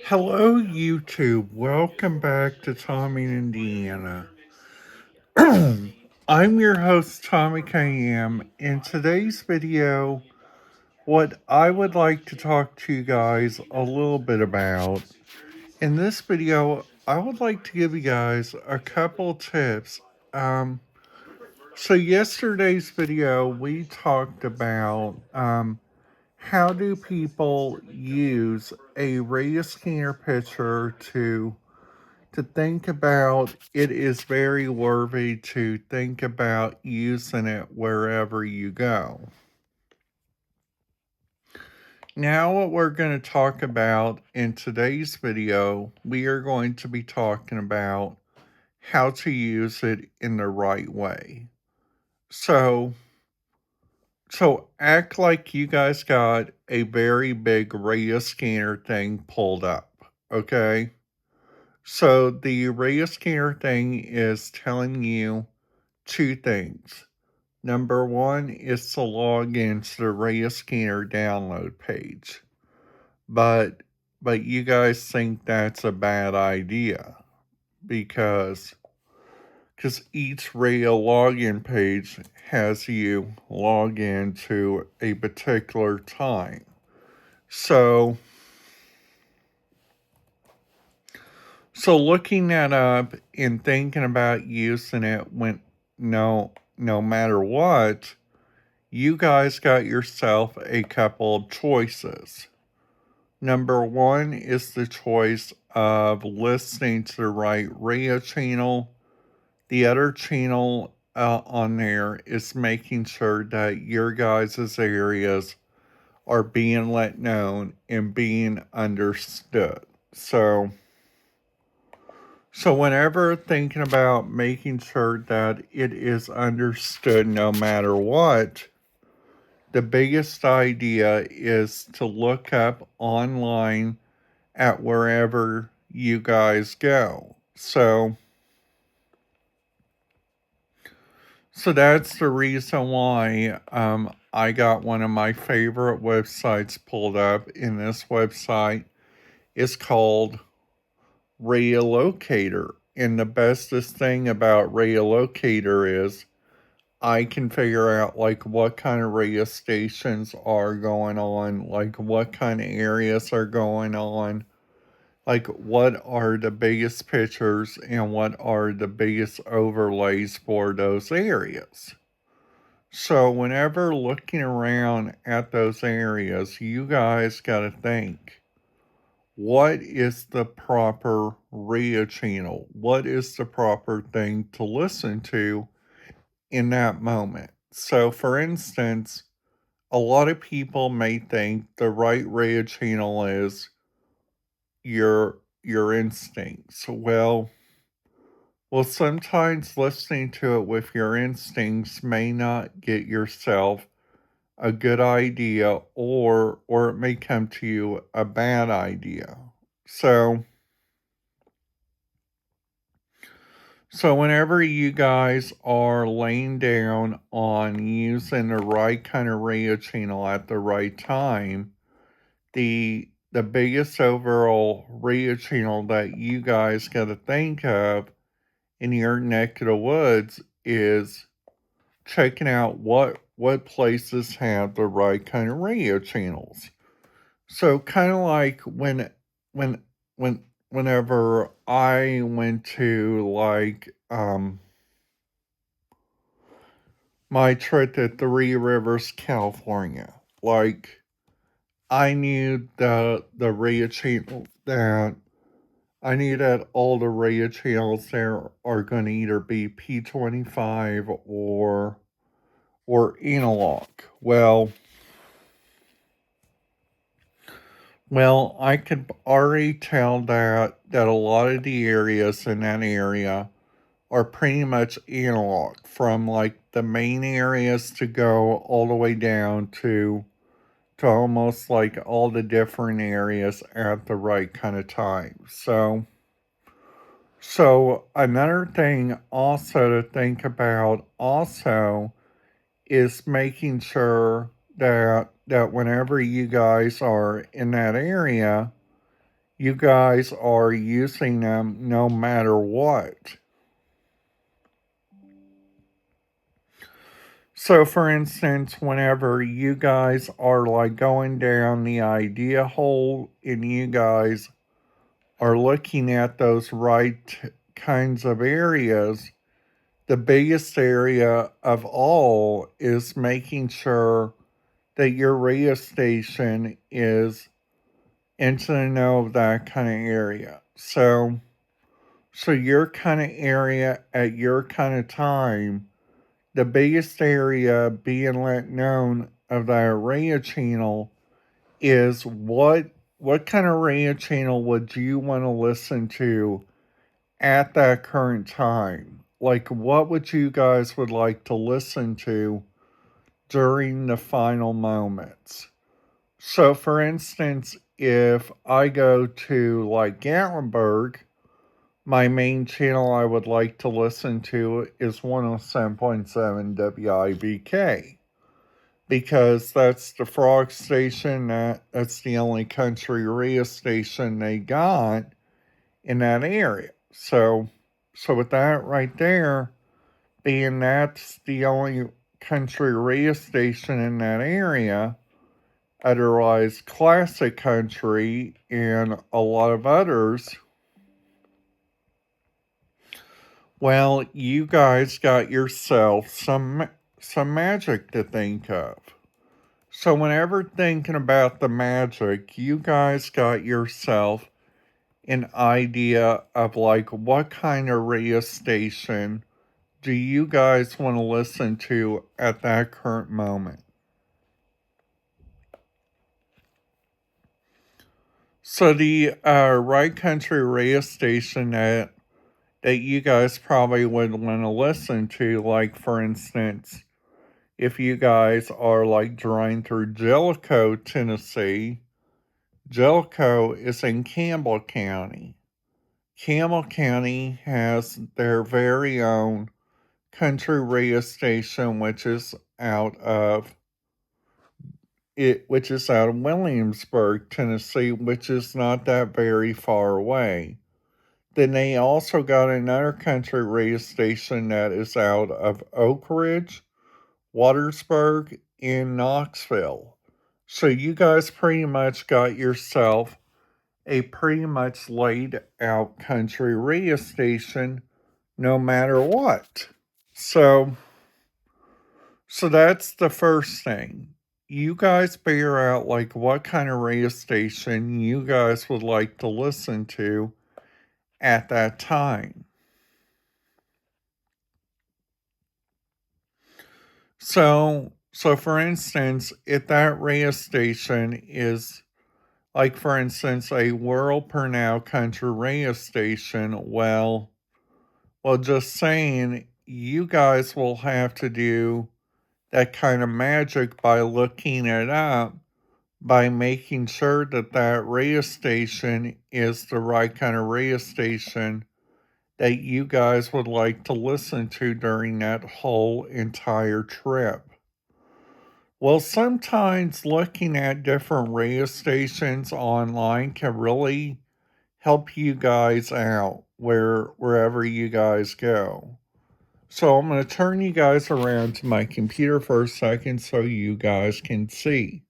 Hello, YouTube. Welcome back to Tommy in Indiana. I'm your host, Tommy KM. In today's video, what I would like to talk to you guys a little bit about. In this video, I would like to give you guys a couple tips. Um, yesterday's video, we talked about how do people use a radius scanner picture to think about. It is very worthy to think about using it wherever you go. Now, what we're going to talk about in today's video, we are going to be talking about how to use it in the right way. So act like you guys got a very big radius scanner thing pulled up, okay? So the radius scanner thing is telling you two things. Number one is to log into the radius scanner download page. But you guys think that's a bad idea because each radio login page has you log in to a particular time. So looking that up and thinking about using it when no matter what, you guys got yourself a couple of choices. Number one is the choice of listening to the right radio channel. The other channel on there is making sure that your guys' areas are being let known and being understood. So whenever thinking about making sure that it is understood no matter what, the biggest idea is to look up online at wherever you guys go. So that's the reason why I got one of my favorite websites pulled up. In this website is called Radiolocator. And the bestest thing about Radiolocator is I can figure out like what kind of radio stations are going on, like what kind of areas are going on, like what are the biggest pictures and what are the biggest overlays for those areas. So whenever looking around at those areas, you guys got to think, what is the proper radio channel? What is the proper thing to listen to in that moment? So, for instance, a lot of people may think the right radio channel is your instincts. Sometimes listening to it with your instincts may not get yourself a good idea, or it may come to you a bad idea. So whenever you guys are laying down on using the right kind of radio channel at the right time, the biggest overall radio channel that you guys got to think of in your neck of the woods is checking out what places have the right kind of radio channels. So kind of like when whenever I went to like my trip to Three Rivers, California, like I knew the radio channel that I knew that all the radio channels there are going to either be P25 or analog. I could already tell that a lot of the areas in that area are pretty much analog, from like the main areas to go all the way down to almost like all the different areas at the right kind of time. So another thing also to think about also is making sure that whenever you guys are in that area, you guys are using them no matter what. So, for instance, whenever you guys are like going down the idea hole and you guys are looking at those right kinds of areas, the biggest area of all is making sure that your radio station is into the know of that kind of area. So your kind of area at your kind of time, the biggest area being let known of that radio channel is what kind of radio channel would you want to listen to at that current time? Like what would you guys would like to listen to during the final moments? So for instance, if I go to like Gatlinburg, my main channel I would like to listen to is 107.7 WIBK because that's the frog station, that's the only country radio station they got in that area. So with that right there, being that's the only country radio station in that area, otherwise classic country and a lot of others, well, you guys got yourself some magic to think of. So whenever thinking about the magic, you guys got yourself an idea of like what kind of radio station do you guys want to listen to at that current moment. So the right country radio station that you guys probably would want to listen to, like for instance, if you guys are like driving through Jellicoe, Tennessee, Jellicoe is in Campbell County. Campbell County has their very own country radio station, which is out of Williamsburg, Tennessee, which is not that very far away. Then they also got another country radio station that is out of Oak Ridge, Watersburg, and Knoxville. So you guys pretty much got yourself a pretty much laid out country radio station no matter what. So that's the first thing. You guys figure out like what kind of radio station you guys would like to listen to at that time. So for instance, if that radio station is like for instance a World Purnell country radio station, well just saying you guys will have to do that kind of magic by looking it up, by making sure that that radio station is the right kind of radio station that you guys would like to listen to during that whole entire trip. Well, sometimes looking at different radio stations online can really help you guys out wherever you guys go. So I'm going to turn you guys around to my computer for a second so you guys can see.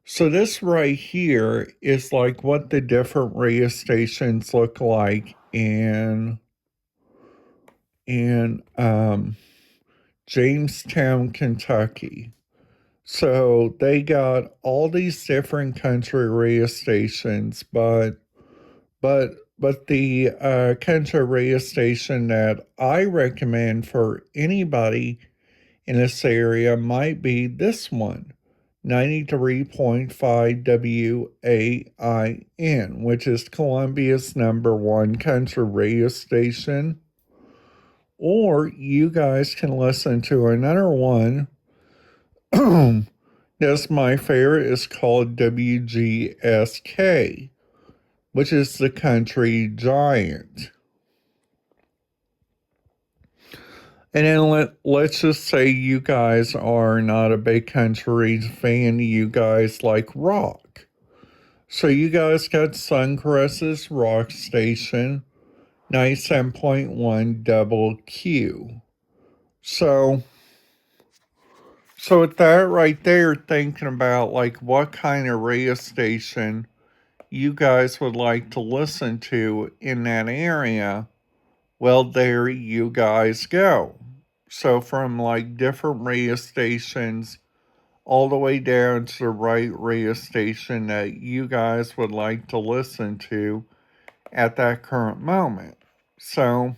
So this right here is like what the different radio stations look like in Jamestown, Kentucky. So they got all these different country radio stations, but the country radio station that I recommend for anybody in this area might be this one, 93.5 WAIN, which is Columbia's #1 country radio station. Or you guys can listen to another one. That's my favorite. It's called WGSK, which is the country giant. And then let's just say you guys are not a big country fan, you guys like rock. So you guys got Suncrest's Rock Station, 97.1 double Q. So with that right there, thinking about like what kind of radio station you guys would like to listen to in that area, well, there you guys go. So from like different radio stations all the way down to the right radio station that you guys would like to listen to at that current moment. So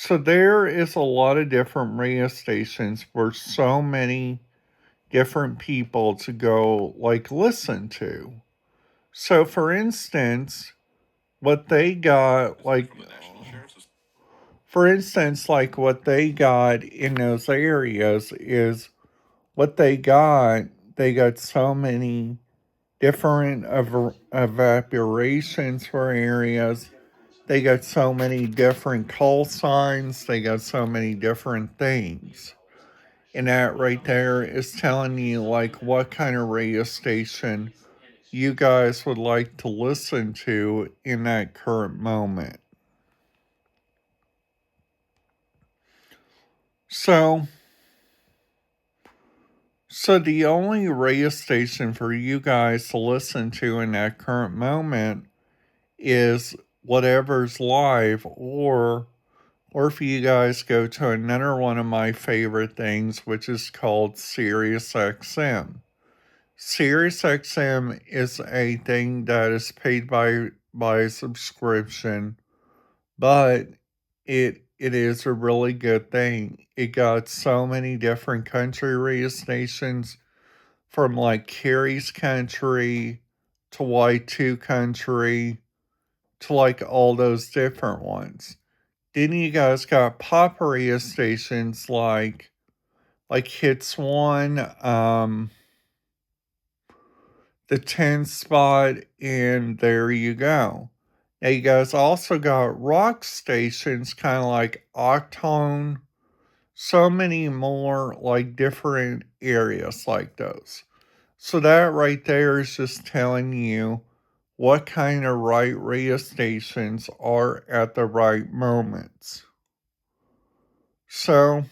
there is a lot of different radio stations for so many different people to go like listen to. So for instance, what they got like what they got in those areas is what they got so many different evaporations for areas. They got so many different call signs. They got so many different things. And that right there is telling you like what kind of radio station you guys would like to listen to in that current moment. So the only radio station for you guys to listen to in that current moment is whatever's live, or if you guys go to another one of my favorite things, which is called SiriusXM. SiriusXM is a thing that is paid by subscription, but it is a really good thing. It got so many different country radio stations, from like Carrie's Country to Y2 Country to like all those different ones. Then you guys got pop radio stations like Hits One, the 10 spot, and there you go. Now you guys also got rock stations kind of like Octone, so many more like different areas like those. So that right there is just telling you what kind of right radio stations are at the right moments. So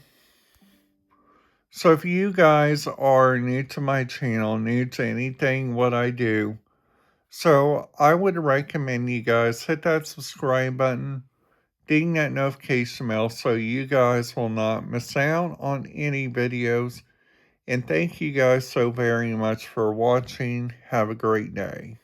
if you guys are new to my channel, new to anything what I do, so I would recommend you guys hit that subscribe button, ding that notification bell so you guys will not miss out on any videos. And thank you guys so very much for watching. Have a great day.